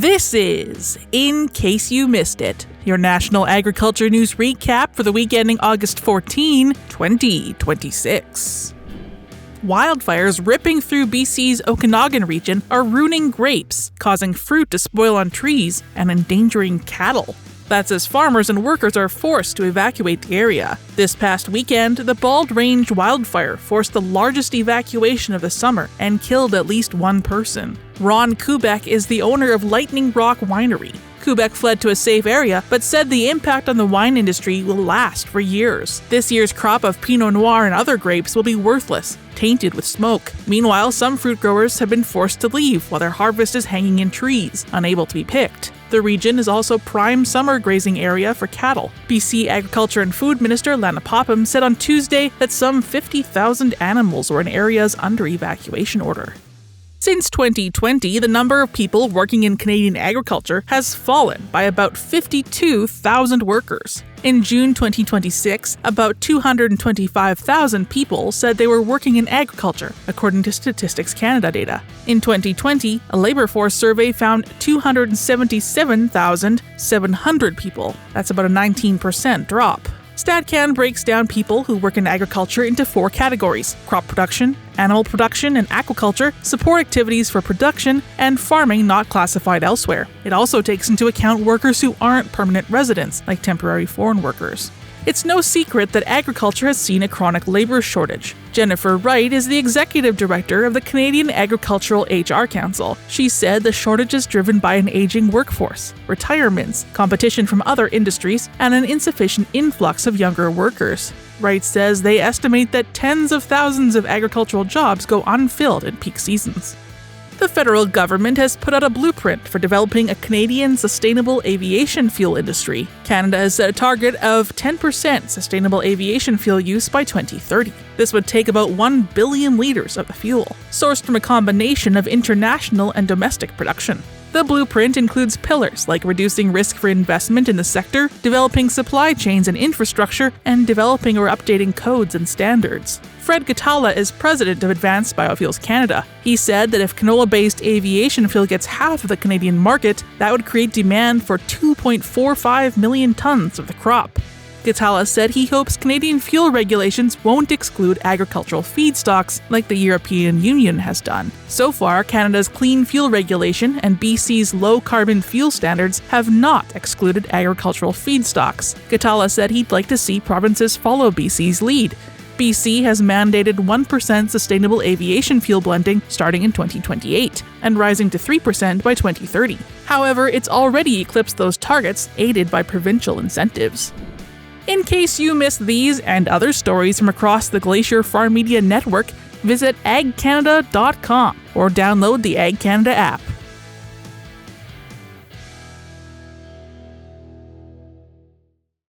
This is In Case You Missed It, your National Agriculture News recap for the week ending August 14, 2026. Wildfires ripping through BC's Okanagan region are ruining grapes, causing fruit to spoil on trees, and endangering cattle. That's as farmers and workers are forced to evacuate the area. This past weekend, the Bald Range wildfire forced the largest evacuation of the summer and killed at least one person. Ron Kubek is the owner of Lightning Rock Winery. Kubek fled to a safe area, but said the impact on the wine industry will last for years. This year's crop of Pinot Noir and other grapes will be worthless, tainted with smoke. Meanwhile, some fruit growers have been forced to leave while their harvest is hanging in trees, unable to be picked. The region is also prime summer grazing area for cattle. BC Agriculture and Food Minister Lana Popham said on Tuesday that some 50,000 animals were in areas under evacuation order. Since 2020, the number of people working in Canadian agriculture has fallen by about 52,000 workers. In June 2026, about 225,000 people said they were working in agriculture, according to Statistics Canada data. In 2020, a labor force survey found 277,700 people. That's about a 19% drop. StatCan breaks down people who work in agriculture into 4 categories: crop production, animal production and aquaculture, support activities for production, and farming not classified elsewhere. It also takes into account workers who aren't permanent residents, like temporary foreign workers. It's no secret that agriculture has seen a chronic labor shortage. Jennifer Wright is the executive director of the Canadian Agricultural HR Council. She said the shortage is driven by an aging workforce, retirements, competition from other industries, and an insufficient influx of younger workers. Wright says they estimate that tens of thousands of agricultural jobs go unfilled in peak seasons. The federal government has put out a blueprint for developing a Canadian sustainable aviation fuel industry. Canada has set a target of 10% sustainable aviation fuel use by 2030. This would take about 1 billion litres of the fuel, sourced from a combination of international and domestic production. The blueprint includes pillars like reducing risk for investment in the sector, developing supply chains and infrastructure, and developing or updating codes and standards. Fred Gatala is president of Advanced Biofuels Canada. He said that if canola-based aviation fuel gets half of the Canadian market, that would create demand for 2.45 million tons of the crop. Gatala said he hopes Canadian fuel regulations won't exclude agricultural feedstocks like the European Union has done. So far, Canada's clean fuel regulation and BC's low-carbon fuel standards have not excluded agricultural feedstocks. Gatala said he'd like to see provinces follow BC's lead. BC has mandated 1% sustainable aviation fuel blending starting in 2028 and rising to 3% by 2030. However, it's already eclipsed those targets, aided by provincial incentives. In case you missed these and other stories from across the Glacier Farm Media Network, visit AgCanada.com or download the AgCanada app.